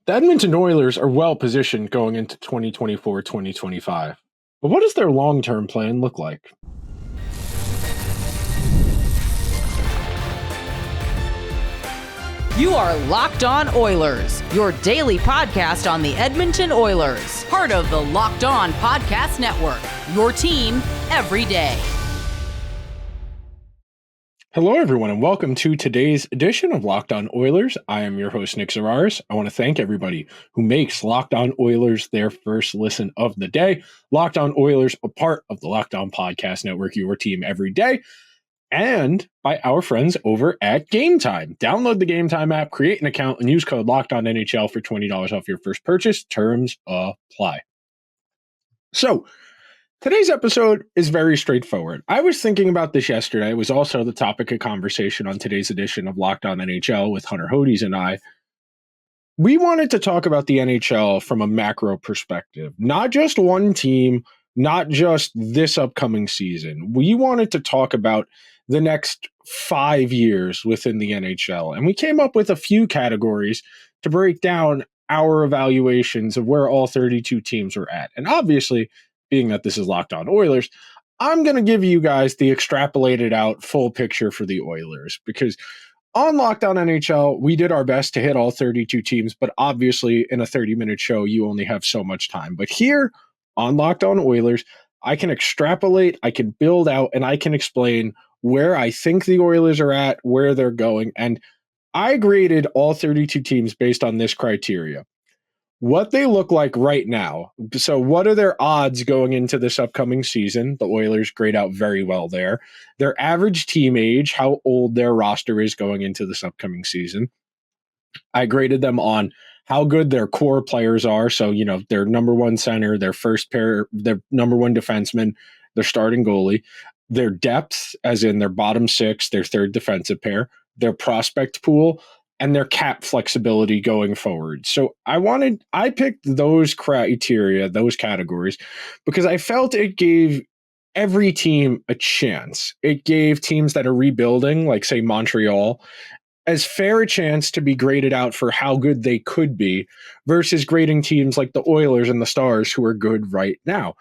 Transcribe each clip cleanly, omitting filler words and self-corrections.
The Edmonton Oilers are well positioned going into 2024-2025. But what does their long-term plan look like? You are Locked On Oilers, your daily podcast on the Edmonton Oilers, part of the Locked On Podcast Network, your team every day. Hello, everyone, and welcome to today's edition of Locked On Oilers. I am your host, Nick Zararis. I want to thank everybody who makes Locked On Oilers their first listen of the day. Locked On Oilers, a part of the Locked On Podcast Network, your team every day, and by our friends over at Gametime. Download the Gametime app, create an account, and use code LOCKEDONNHL for $20 off your first purchase. Terms apply. So, today's episode is very straightforward. I was thinking about this yesterday. It was also the topic of conversation on today's edition of Locked On NHL with Hunter Hodes and I. We wanted to talk about the NHL from a macro perspective, not just one team, not just this upcoming season. We wanted to talk about the next 5 years within the NHL. And we came up with a few categories to break down our evaluations of where all 32 teams are at. And obviously, being that this is Locked On Oilers, I'm going to give you guys the extrapolated out full picture for the Oilers, because on Locked On NHL, we did our best to hit all 32 teams, but obviously in a 30-minute show, you only have so much time. But here on Locked On Oilers, I can extrapolate, I can build out, and I can explain where I think the Oilers are at, where they're going. And I graded all 32 teams based on this criteria: what they look like right now. So what are their odds going into this upcoming season? The Oilers grade out very well there. Their average team age, how old their roster is going into this upcoming season. I graded them on how good their core players are. So, their number one center, their first pair, their number one defenseman, their starting goalie, their depth, as in their bottom six, their third defensive pair, their prospect pool, and their cap flexibility going forward. So I picked those criteria, those categories, because I felt it gave every team a chance. It gave teams that are rebuilding, like say Montreal, as fair a chance to be graded out for how good they could be versus grading teams like the Oilers and the Stars who are good right now.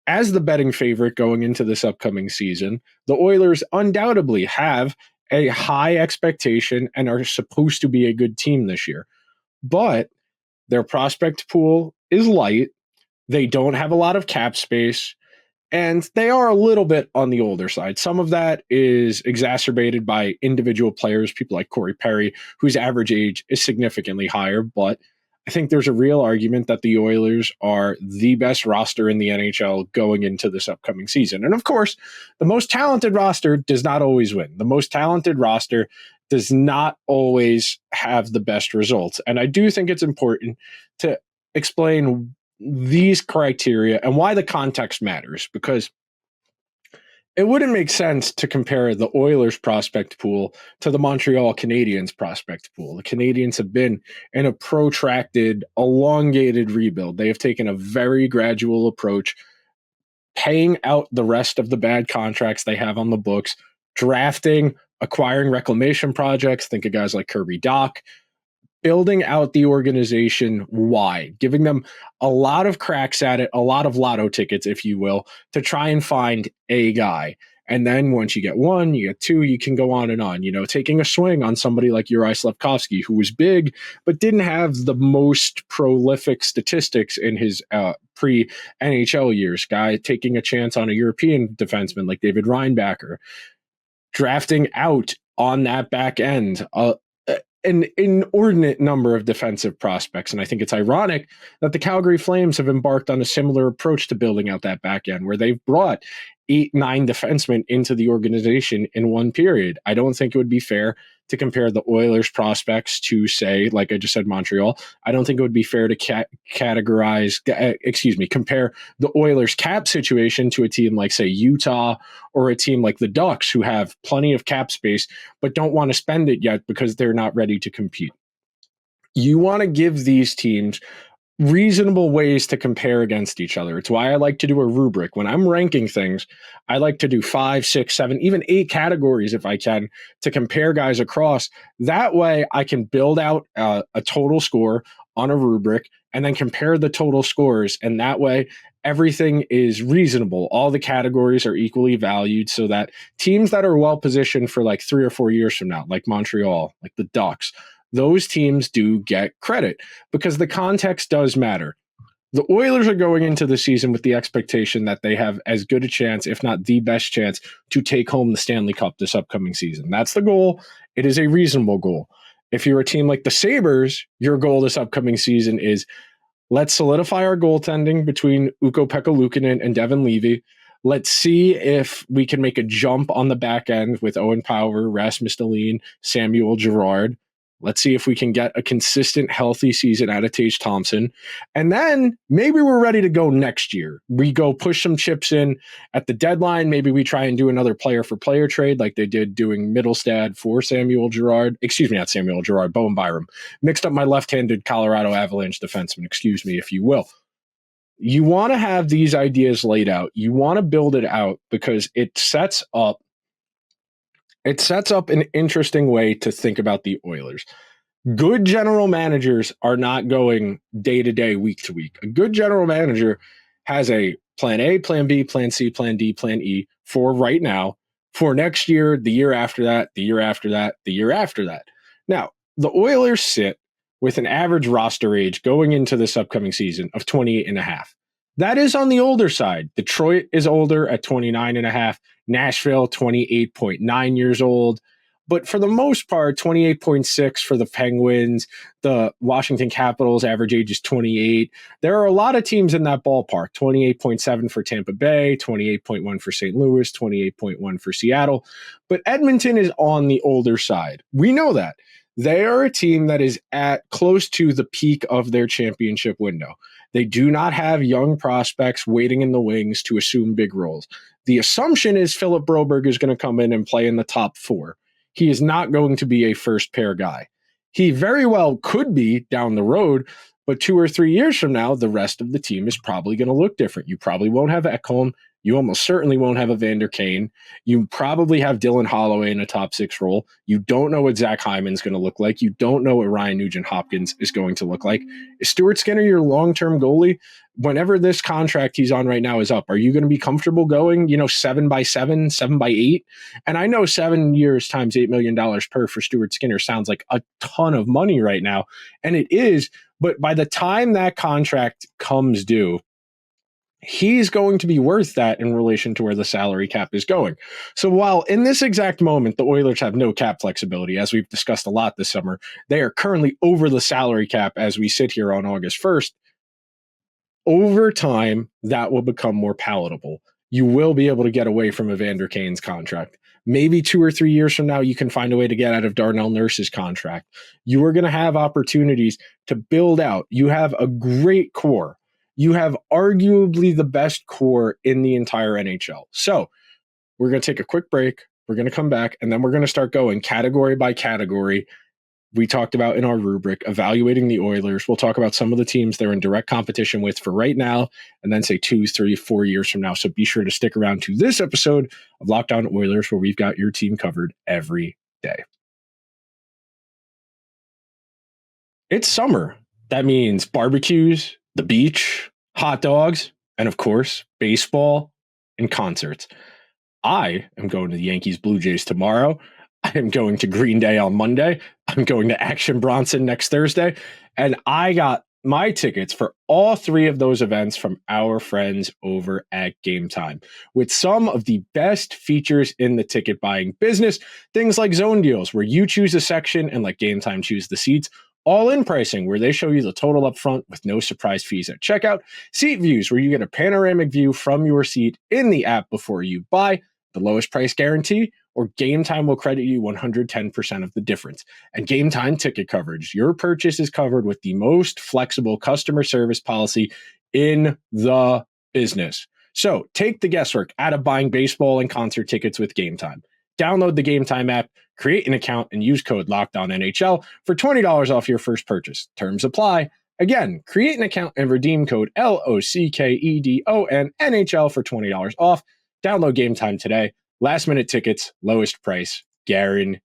As the betting favorite going into this upcoming season, the Oilers undoubtedly have a high expectation and are supposed to be a good team this year. But their prospect pool is light. They don't have a lot of cap space, and they are a little bit on the older side. Some of that is exacerbated by individual players, people like Corey Perry, whose average age is significantly higher. But I think there's a real argument that the Oilers are the best roster in the NHL going into this upcoming season. And of course, the most talented roster does not always win. The most talented roster does not always have the best results. And I do think it's important to explain these criteria and why the context matters, because it wouldn't make sense to compare the Oilers prospect pool to the Montreal Canadiens prospect pool. The Canadiens have been in a protracted, elongated rebuild. They have taken a very gradual approach, paying out the rest of the bad contracts they have on the books, drafting, acquiring reclamation projects. Think of guys like Kirby Dach, building out the organization wide, giving them a lot of cracks at it, a lot of lotto tickets, if you will, to try and find a guy. And then once you get one, you get two, you can go on and on, taking a swing on somebody like Uri Slafkovsky, who was big, but didn't have the most prolific statistics in his pre-NHL years. Guy taking a chance on a European defenseman like David Reinbacher, drafting out on that back end, an inordinate number of defensive prospects. And I think it's ironic that the Calgary Flames have embarked on a similar approach to building out that back end, where they've brought 8-9 defensemen into the organization in one period. I don't think it would be fair to compare the Oilers prospects to, say, like I just said, Montreal. I don't think it would be fair to compare the Oilers cap situation to a team like, say, Utah, or a team like the Ducks, who have plenty of cap space but don't want to spend it yet because they're not ready to compete. You want to give these teams reasonable ways to compare against each other. It's why I like to do a rubric. When I'm ranking things, I like to do 5, 6, 7, even 8 categories if I can, to compare guys across. That way I can build out a total score on a rubric and then compare the total scores. And that way, everything is reasonable. All the categories are equally valued so that teams that are well positioned for like 3 or 4 years from now, like Montreal, like the Ducks, those teams do get credit because the context does matter. The Oilers are going into the season with the expectation that they have as good a chance, if not the best chance, to take home the Stanley Cup this upcoming season. That's the goal. It is a reasonable goal. If you're a team like the Sabres, your goal this upcoming season is let's solidify our goaltending between Ukko-Pekka Luukkonen and Devin Levy. Let's see if we can make a jump on the back end with Owen Power, Rasmus Dahlin, Samuel Girard. Let's see if we can get a consistent, healthy season out of Tage Thompson. And then maybe we're ready to go next year. We go push some chips in at the deadline. Maybe we try and do another player-for-player trade like they did doing Middlestad for Samuel Girard. Excuse me, not Samuel Girard, Bowen Byram. Mixed up my left-handed Colorado Avalanche defenseman, excuse me, if you will. You want to have these ideas laid out. You want to build it out because it sets up an interesting way to think about the Oilers. Good general managers are not going day to day, week to week. A good general manager has a plan A, plan B, plan C, plan D, plan E for right now, for next year, the year after that, the year after that, the year after that. Now, the Oilers sit with an average roster age going into this upcoming season of 28 and a half. That is on the older side. Detroit is older at 29 and a half. Nashville, 28.9 years old. But for the most part, 28.6 for the Penguins. The Washington Capitals average age is 28. There are a lot of teams in that ballpark. 28.7 for Tampa Bay, 28.1 for St. Louis, 28.1 for Seattle. But Edmonton is on the older side. We know that. They are a team that is at close to the peak of their championship window. They do not have young prospects waiting in the wings to assume big roles. The assumption is Philip Broberg is going to come in and play in the top 4. He is not going to be a first pair guy. He very well could be down the road, but 2 or 3 years from now, the rest of the team is probably going to look different. You probably won't have Ekholm. You almost certainly won't have a Vander Kane. You probably have Dylan Holloway in a top 6 role. You don't know what Zach Hyman's going to look like. You don't know what Ryan Nugent-Hopkins is going to look like. Is Stuart Skinner your long-term goalie? Whenever this contract he's on right now is up, are you going to be comfortable going, 7 by 7, 7 by 8? And I know 7 years times $8 million per for Stuart Skinner sounds like a ton of money right now. And it is, but by the time that contract comes due, he's going to be worth that in relation to where the salary cap is going. So while in this exact moment, the Oilers have no cap flexibility, as we've discussed a lot this summer, they are currently over the salary cap as we sit here on August 1st. Over time, that will become more palatable. You will be able to get away from Evander Kane's contract. Maybe 2 or 3 years from now, you can find a way to get out of Darnell Nurse's contract. You are going to have opportunities to build out. You have a great core. You have arguably the best core in the entire NHL. So we're going to take a quick break. We're going to come back, and then we're going to start going category by category. We talked about in our rubric, evaluating the Oilers. We'll talk about some of the teams they're in direct competition with for right now, and then say 2, 3, 4 years from now. So be sure to stick around to this episode of Locked On Oilers, where we've got your team covered every day. It's summer. That means barbecues, the beach, hot dogs, and of course, baseball and concerts. I am going to the Yankees Blue Jays tomorrow. I am going to Green Day on Monday. I'm going to Action Bronson next Thursday. And I got my tickets for all 3 of those events from our friends over at Gametime, with some of the best features in the ticket buying business. Things like zone deals, where you choose a section and let Gametime choose the seats. All-in pricing, where they show you the total up front with no surprise fees at checkout. Seat views, where you get a panoramic view from your seat in the app before you buy. The lowest price guarantee, or Gametime will credit you 110% of the difference. And Gametime ticket coverage. Your purchase is covered with the most flexible customer service policy in the business. So take the guesswork out of buying baseball and concert tickets with Gametime. Download the Gametime app, create an account, and use code LOCKEDONNHL for $20 off your first purchase. Terms apply. Again, create an account and redeem code LOCKEDONNHL for $20 off. Download Gametime today. Last minute tickets, lowest price, guaranteed.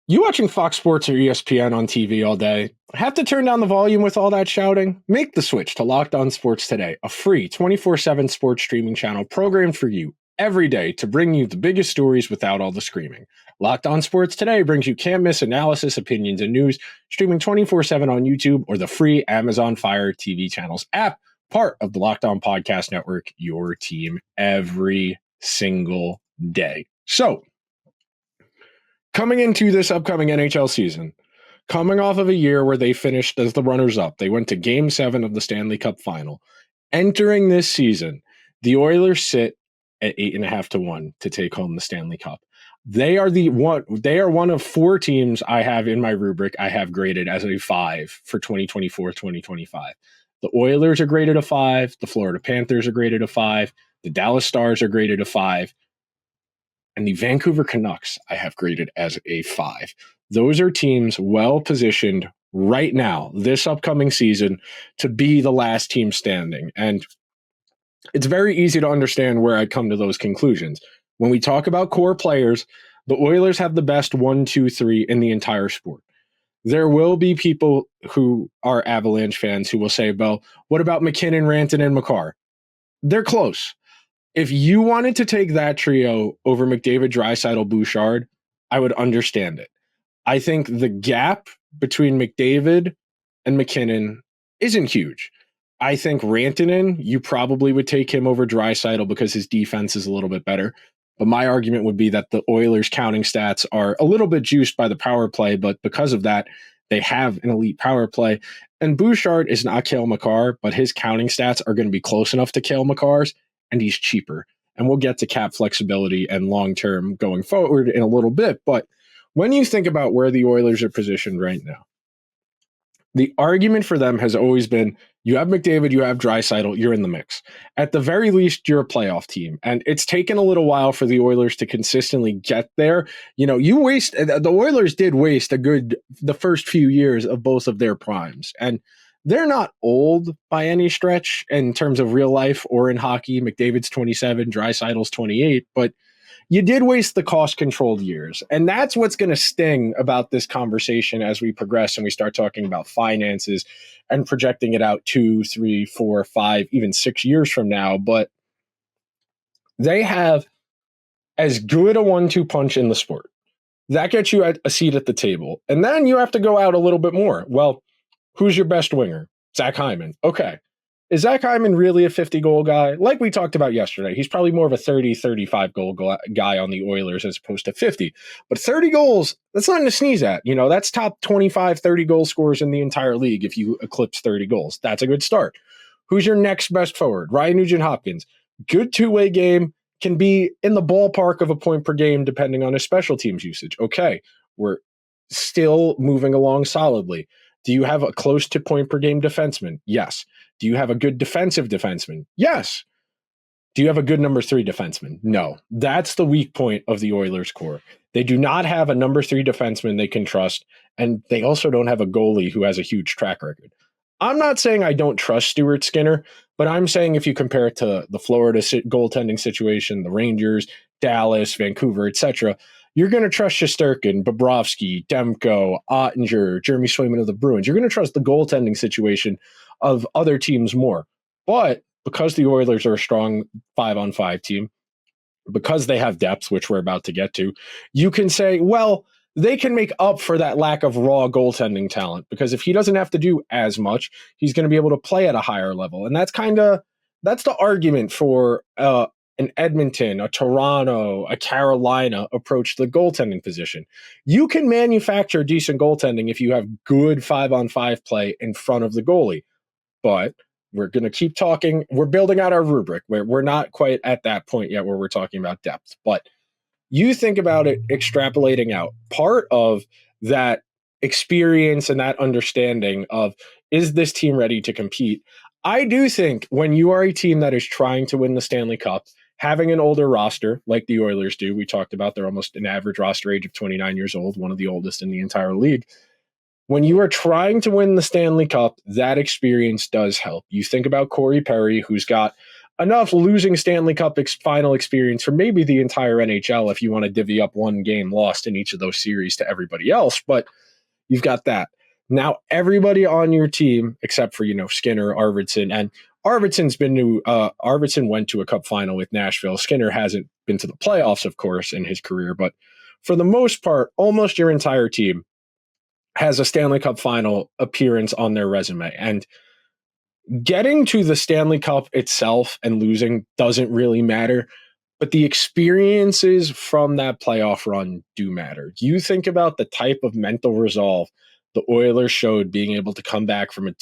You watching Fox Sports or ESPN on TV all day? Have to turn down the volume with all that shouting? Make the switch to Locked On Sports today, a free 24/7 sports streaming channel programmed for you every day to bring you the biggest stories without all the screaming. Locked On Sports today brings you can't miss analysis, opinions, and news, streaming 24/7 on YouTube or the free Amazon Fire TV channels app, part of the Locked On Podcast Network, your team every single day. So, coming into this upcoming NHL season, coming off of a year where they finished as the runners-up, they went to Game 7 of the Stanley Cup Final. Entering this season, the Oilers sit at 8.5-1 to take home the Stanley Cup. They are one of four teams I have in my rubric I have graded as a 5 for 2024-2025. The Oilers are graded a 5, the Florida Panthers are graded a 5, the Dallas Stars are graded a 5, and the Vancouver Canucks I have graded as a 5. Those are teams well positioned right now, this upcoming season, to be the last team standing. And it's very easy to understand where I come to those conclusions. When we talk about core players, the Oilers have the best 1, 2, 3 in the entire sport. There will be people who are Avalanche fans who will say, well, what about McKinnon, Rantanen, and Makar? They're close. If you wanted to take that trio over McDavid, Draisaitl, Bouchard, I would understand it. I think the gap between McDavid and McKinnon isn't huge. I think Rantanen, you probably would take him over Draisaitl because his defense is a little bit better. But my argument would be that the Oilers' counting stats are a little bit juiced by the power play, but because of that, they have an elite power play. And Bouchard is not Cale Makar, but his counting stats are going to be close enough to Cale Makar's, and he's cheaper. And we'll get to cap flexibility and long-term going forward in a little bit. But when you think about where the Oilers are positioned right now, the argument for them has always been, you have McDavid, you have Draisaitl, you're in the mix. At the very least, you're a playoff team. And it's taken a little while for the Oilers to consistently get there. You know, the Oilers did waste the first few years of both of their primes. And they're not old by any stretch in terms of real life or in hockey. McDavid's 27, Draisaitl's 28, but you did waste the cost-controlled years. And that's what's going to sting about this conversation as we progress and we start talking about finances and projecting it out 2, 3, 4, 5, even 6 years from now. But they have as good a 1-2 punch in the sport. That gets you a seat at the table. And then you have to go out a little bit more. Well, who's your best winger? Zach Hyman. Okay. Is Zach Hyman really a 50-goal guy? Like we talked about yesterday, he's probably more of a 30, 35-goal guy on the Oilers as opposed to 50. But 30 goals, that's nothing to sneeze at. You know, that's top 25, 30-goal scorers in the entire league if you eclipse 30 goals. That's a good start. Who's your next best forward? Ryan Nugent-Hopkins. Good two-way game, can be in the ballpark of a point per game depending on his special teams usage. Okay, we're still moving along solidly. Do you have a close to point per game defenseman? Yes. Do you have a good defensive defenseman? Yes. Do you have a good number 3 defenseman? No. That's the weak point of the Oilers core. They do not have a number 3 defenseman they can trust, and they also don't have a goalie who has a huge track record. I'm not saying I don't trust Stuart Skinner, but I'm saying if you compare it to the Florida goaltending situation, the Rangers, Dallas, Vancouver, etc., you're going to trust Shesterkin, Bobrovsky, Demko, Ottinger, Jeremy Swayman of the Bruins. You're going to trust the goaltending situation of other teams more. But because the Oilers are a strong 5-on-5 team, because they have depth, which we're about to get to, you can say, well, they can make up for that lack of raw goaltending talent, because if he doesn't have to do as much, he's going to be able to play at a higher level. And that's the argument for an Edmonton, a Toronto, a Carolina approach to the goaltending position. You can manufacture decent goaltending if you have good 5-on-5 play in front of the goalie. But we're going to keep talking. We're building out our rubric where we're not quite at that point yet where we're talking about depth. But you think about it extrapolating out. Part of that experience and that understanding of, is this team ready to compete? I do think when you are a team that is trying to win the Stanley Cup, having an older roster like the Oilers do, we talked about they're almost an average roster age of 29 years old, one of the oldest in the entire league. When you are trying to win the Stanley Cup, that experience does help. You think about Corey Perry, who's got enough losing Stanley Cup final experience for maybe the entire NHL if you want to divvy up one game lost in each of those series to everybody else. But you've got that. Now, everybody on your team, except for, Skinner, Arvidsson, and Arvidsson went to a cup final with Nashville. Skinner hasn't been to the playoffs, of course, in his career, but for the most part, almost your entire team has a Stanley Cup final appearance on their resume. And getting to the Stanley Cup itself and losing doesn't really matter, but the experiences from that playoff run do matter. You think about the type of mental resolve the Oilers showed being able to come back from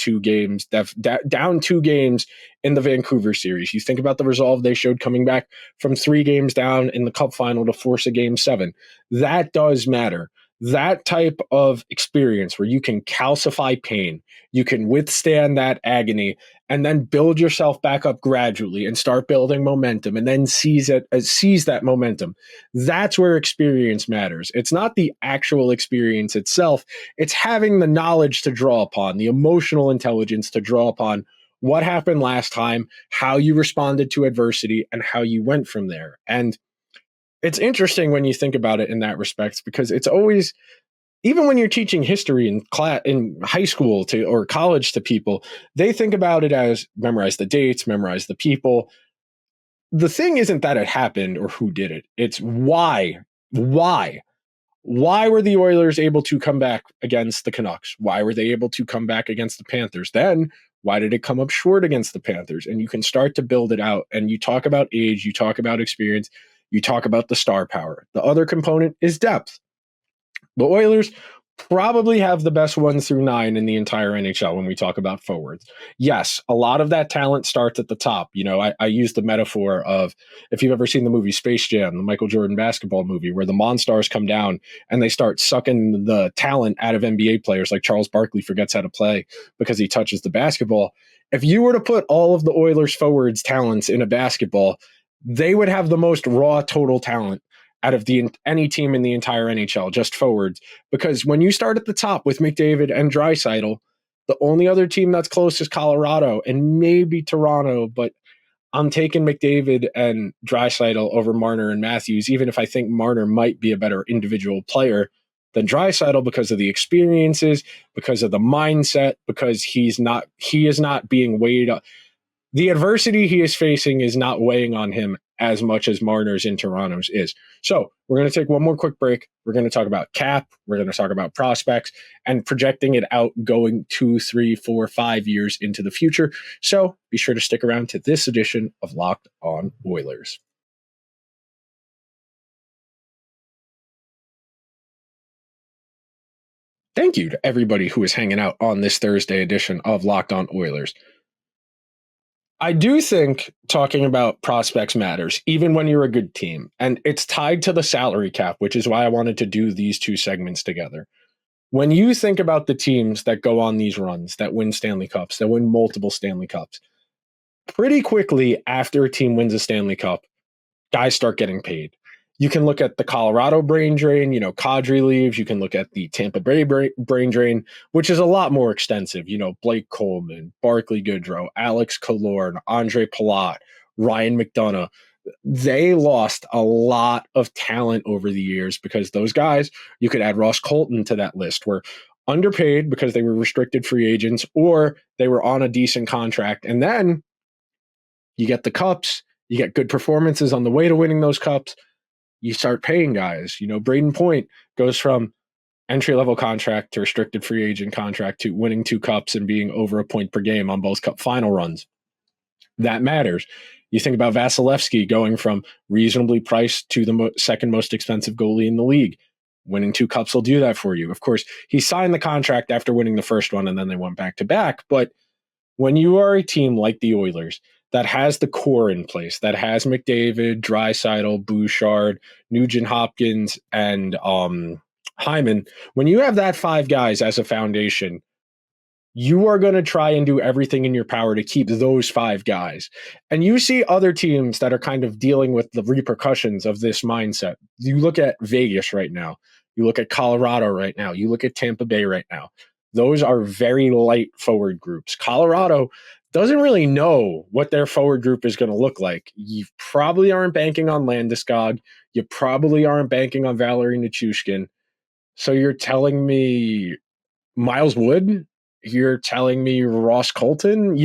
down 2 games in the Vancouver series. You think about the resolve they showed coming back from 3 games down in the Cup final to force a Game 7. That does matter. That type of experience where you can calcify pain, you can withstand that agony, and then build yourself back up gradually and start building momentum and then seize that momentum. That's where experience matters. It's not the actual experience itself. It's having the knowledge to draw upon, the emotional intelligence to draw upon what happened last time, how you responded to adversity, and how you went from there. And it's interesting when you think about it in that respect, because it's always, even when you're teaching history in high school or college to people, they think about it as memorize the dates, memorize the people. The thing isn't that it happened or who did it. It's why. Why were the Oilers able to come back against the Canucks? Why were they able to come back against the Panthers? Then why did it come up short against the Panthers? And you can start to build it out. And you talk about age, you talk about experience, you talk about the star power. The other component is depth. The Oilers probably have the best 1 through 9 in the entire NHL when we talk about forwards. Yes, a lot of that talent starts at the top. I use the metaphor of, if you've ever seen the movie Space Jam, the Michael Jordan basketball movie, where the Monstars come down and they start sucking the talent out of NBA players, like Charles Barkley forgets how to play because he touches the basketball. If you were to put all of the Oilers forwards' talents in a basketball, they would have the most raw total talent out of any team in the entire NHL, just forwards. Because when you start at the top with McDavid and Draisaitl, the only other team that's close is Colorado and maybe Toronto, but I'm taking McDavid and Draisaitl over Marner and Matthews, even if I think Marner might be a better individual player than Draisaitl because of the experiences, because of the mindset, because he is not being weighed up. The adversity he is facing is not weighing on him as much as Marner's in Toronto's is. So we're going to take one more quick break. We're going to talk about cap. We're going to talk about prospects and projecting it out going 2, 3, 4, 5 years into the future. So be sure to stick around to this edition of Locked On Oilers. Thank you to everybody who is hanging out on this Thursday edition of Locked On Oilers. I do think talking about prospects matters, even when you're a good team. And it's tied to the salary cap, which is why I wanted to do these 2 segments together. When you think about the teams that go on these runs, that win Stanley Cups, that win multiple Stanley Cups, pretty quickly after a team wins a Stanley Cup, guys start getting paid. You can look at the Colorado brain drain, Kadri leaves. You can look at the Tampa Bay brain drain, which is a lot more extensive. Blake Coleman, Barclay Goodrow, Alex Killorn, Andre Palat, Ryan McDonough. They lost a lot of talent over the years because those guys, you could add Ross Colton to that list, were underpaid because they were restricted free agents or they were on a decent contract. And then you get the cups, you get good performances on the way to winning those cups. You start paying guys. Braden Point goes from entry-level contract to restricted free agent contract to winning 2 cups and being over a point per game on both cup final runs. That matters. You think about Vasilevsky going from reasonably priced to the second most expensive goalie in the league. Winning 2 cups will do that for you. Of course, he signed the contract after winning the first one, and then they went back-to-back. But when you are a team like the Oilers that has the core in place, that has McDavid, Draisaitl, Bouchard, Nugent-Hopkins, and Hyman, when you have that 5 guys as a foundation, you are going to try and do everything in your power to keep those 5 guys. And you see other teams that are kind of dealing with the repercussions of this mindset. You look at Vegas right now. You look at Colorado right now. You look at Tampa Bay right now. Those are very light forward groups. Colorado doesn't really know what their forward group is going to look like. You probably aren't banking on Landeskog. You probably aren't banking on Valeri Nichushkin. So you're telling me Miles Wood? You're telling me Ross Colton?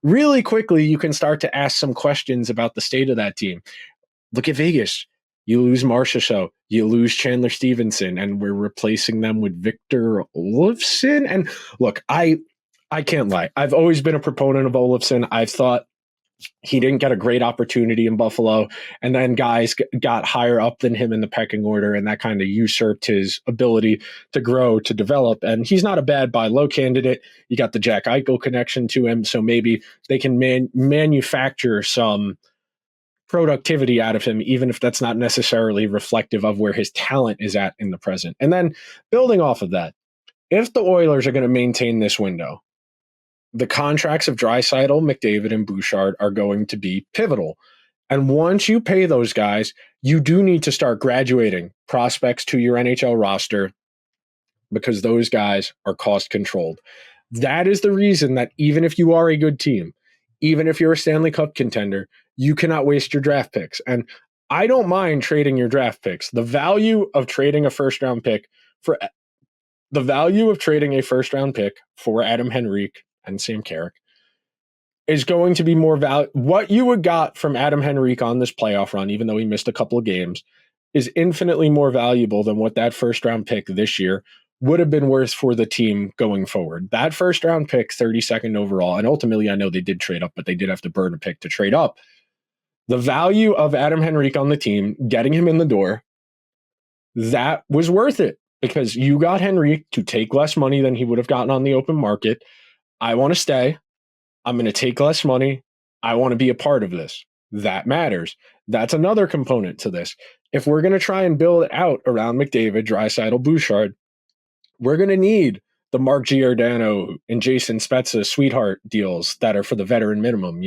Really quickly, you can start to ask some questions about the state of that team. Look at Vegas. You lose Marchessault, you lose Chandler Stevenson, and we're replacing them with Victor Olofsson. And look, I can't lie. I've always been a proponent of Olofsson. I've thought he didn't get a great opportunity in Buffalo, and then guys got higher up than him in the pecking order, and that kind of usurped his ability to grow, to develop. And he's not a bad buy low candidate. You got the Jack Eichel connection to him, so maybe they can manufacture some productivity out of him, even if that's not necessarily reflective of where his talent is at in the present. And then building off of that, if the Oilers are going to maintain this window, the contracts of Draisaitl, McDavid, and Bouchard are going to be pivotal. And once you pay those guys, you do need to start graduating prospects to your NHL roster because those guys are cost controlled. That is the reason that even if you are a good team, even if you're a Stanley Cup contender, you cannot waste your draft picks. And I don't mind trading your draft picks. The value of trading a first-round pick for Adam Henrik and Sam Carrick is going to be more value. What you would got from Adam Henrik on this playoff run, even though he missed a couple of games, is infinitely more valuable than what that first-round pick this year would have been worth for the team going forward. That first-round pick, 32nd overall, and ultimately I know they did trade up, but they did have to burn a pick to trade up. The value of Adam Henrik on the team, getting him in the door, that was worth it because you got Henrik to take less money than he would have gotten on the open market. I want to stay. I'm going to take less money. I want to be a part of this. That matters. That's another component to this. If we're going to try and build out around McDavid, Draisaitl, Bouchard, we're going to need the Mark Giordano and Jason Spezza sweetheart deals that are for the veteran minimum.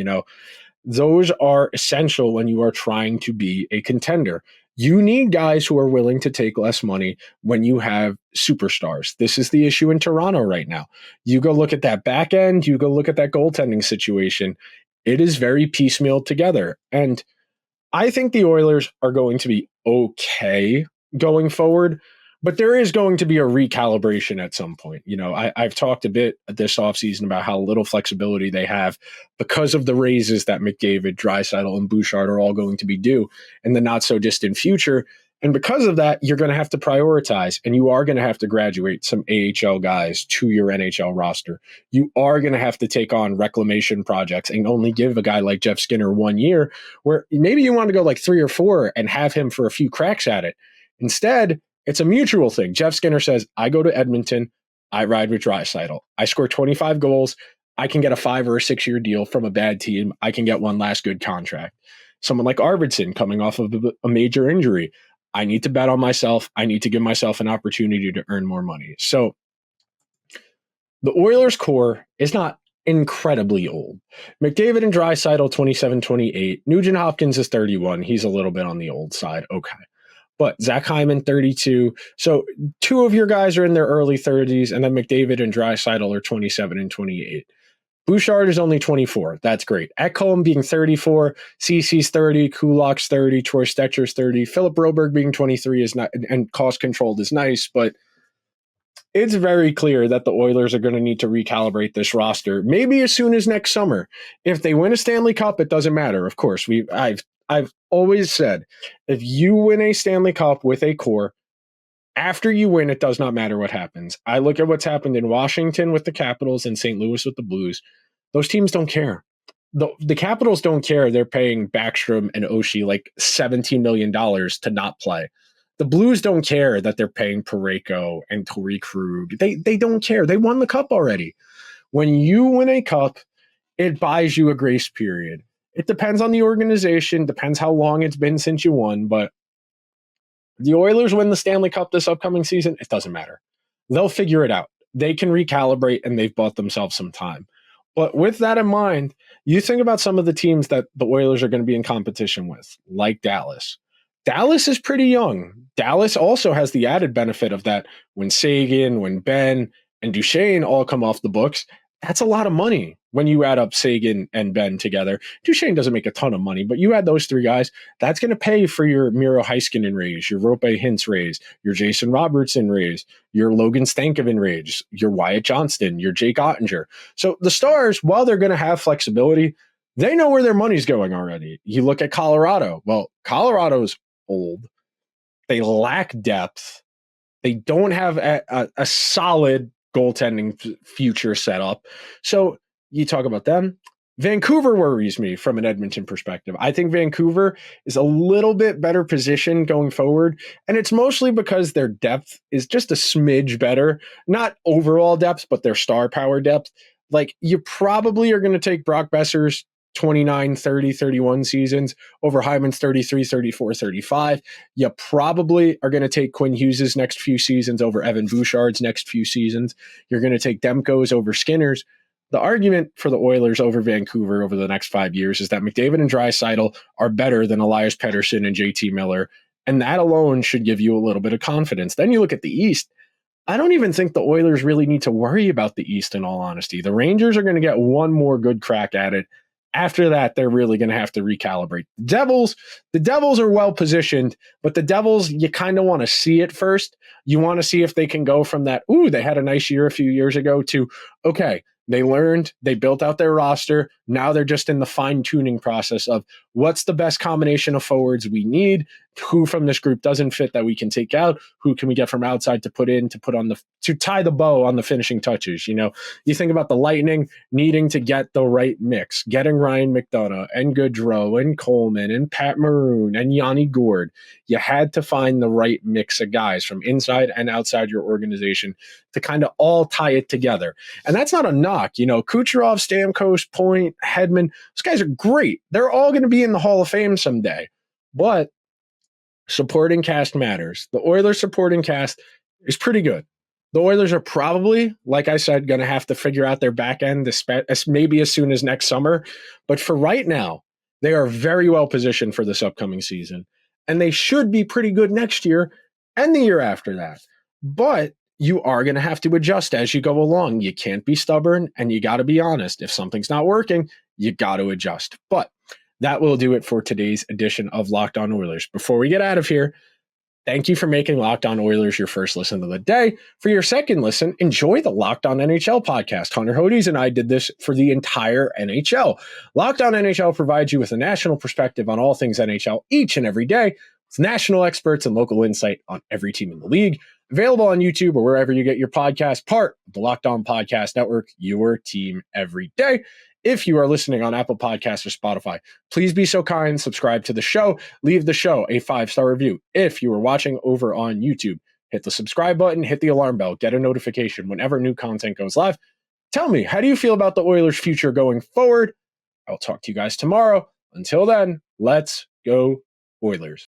Those are essential when you are trying to be a contender. You need guys who are willing to take less money when you have superstars. This is the issue in Toronto right now. You go look at that back end, you go look at that goaltending situation. It is very piecemeal together. And I think the Oilers are going to be okay going forward, but there is going to be a recalibration at some point. I've talked a bit this offseason about how little flexibility they have because of the raises that McDavid, Draisaitl, and Bouchard are all going to be due in the not-so-distant future. And because of that, you're going to have to prioritize, and you are going to have to graduate some AHL guys to your NHL roster. You are going to have to take on reclamation projects and only give a guy like Jeff Skinner 1 year, where maybe you want to go like 3 or 4 and have him for a few cracks at it. Instead, it's a mutual thing. Jeff Skinner says, I go to Edmonton, I ride with Draisaitl. I score 25 goals. I can get a 5 or a 6 year deal from a bad team. I can get one last good contract. Someone like Arvidsson coming off of a major injury. I need to bet on myself. I need to give myself an opportunity to earn more money. So the Oilers core is not incredibly old. McDavid and Draisaitl, 27, 28. Nugent-Hopkins is 31. He's a little bit on the old side. Okay. But Zach Hyman, 32. So 2 of your guys are in their early 30s, and then McDavid and Draisaitl are 27 and 28. Bouchard is only 24. That's great. Ekholm being 34, CC's 30, Kulak's 30, Troy Stetcher's 30. Philip Broberg being 23 is not, and cost controlled is nice, but it's very clear that the Oilers are going to need to recalibrate this roster, maybe as soon as next summer. If they win a Stanley Cup, it doesn't matter. Of course, I've always said, if you win a Stanley Cup with a core, after you win, it does not matter what happens. I look at what's happened in Washington with the Capitals and St. Louis with the Blues. Those teams don't care. The Capitals don't care. They're paying Backstrom and Oshie like $17 million to not play. The Blues don't care that they're paying Parayko and Torrey Krug. They don't care. They won the cup already. When you win a cup, it buys you a grace period. It depends on the organization, depends how long it's been since you won, but the Oilers win the Stanley Cup this upcoming season, it doesn't matter. They'll figure it out. They can recalibrate, and they've bought themselves some time. But with that in mind, you think about some of the teams that the Oilers are going to be in competition with, like Dallas. Dallas is pretty young. Dallas also has the added benefit of that when Sagan, when Ben, and Duchesne all come off the books, That's a lot of money when you add up Sagan and Ben together. Duchesne doesn't make a ton of money, but you add those three guys, that's going to pay for your Miro Heiskanen raise, your Rope Hintz raise, your Jason Robertson raise, your Logan Stankoven raise, your Wyatt Johnston, your Jake Ottinger. So the Stars, while they're going to have flexibility, they know where their money's going already. You look at Colorado. Well, Colorado's old. They lack depth. They don't have a solid goaltending future setup. So you talk about them. Vancouver worries me from an Edmonton perspective. I think Vancouver is a little bit better positioned going forward, and it's mostly because their depth is just a smidge better. Not overall depth, but their star power depth. Like, you probably are going to take Brock Besser's 29, 30, 31 seasons over Hyman's 33, 34, 35. You probably are going to take Quinn Hughes' next few seasons over Evan Bouchard's next few seasons. You're going to take Demko's over Skinner's. The argument for the Oilers over Vancouver over the next 5 years is that McDavid and Draisaitl are better than Elias Pettersson and JT Miller, and that alone should give you a little bit of confidence. Then you look at the East. I don't even think the Oilers really need to worry about the East, in all honesty. The Rangers are going to get one more good crack at it. After that, they're really going to have to recalibrate. The Devils are well positioned, but the Devils, you kind of want to see it first. You want to see if they can go from that, ooh, they had a nice year a few years ago, to, okay, they learned, they built out their roster. Now they're just in the fine-tuning process of what's the best combination of forwards we need, who from this group doesn't fit that we can take out, who can we get from outside to put in, to tie the bow on the finishing touches. You know, you think about the Lightning needing to get the right mix, getting Ryan McDonough and Gaudreau and Coleman and Pat Maroon and Yanni Gourde. You had to find the right mix of guys from inside and outside your organization to kind of all tie it together. And that's not a knock. You know, Kucherov, Stamkos, Point, Hedman, those guys are great. They're all going to be in the Hall of Fame someday. But supporting cast matters. The Oilers supporting cast is pretty good. The Oilers are probably, like I said, going to have to figure out their back end maybe as soon as next summer. But for right now, they are very well positioned for this upcoming season. And they should be pretty good next year and the year after that. But you are going to have to adjust as you go along. You can't be stubborn, and you got to be honest. If something's not working, you got to adjust. But that will do it for today's edition of Locked On Oilers. Before we get out of here, thank you for making Locked On Oilers your first listen of the day. For your second listen, enjoy the Locked On NHL podcast. Hunter Hodes and I did this for the entire NHL. Locked On NHL provides you with a national perspective on all things NHL each and every day, with national experts and local insight on every team in the league. Available on YouTube or wherever you get your podcast, part of the Locked On Podcast Network, your team every day. If you are listening on Apple Podcasts or Spotify, please be so kind, subscribe to the show, leave the show a 5-star review. If you are watching over on YouTube, hit the subscribe button, hit the alarm bell, get a notification whenever new content goes live. Tell me, how do you feel about the Oilers' future going forward? I'll talk to you guys tomorrow. Until then, let's go Oilers.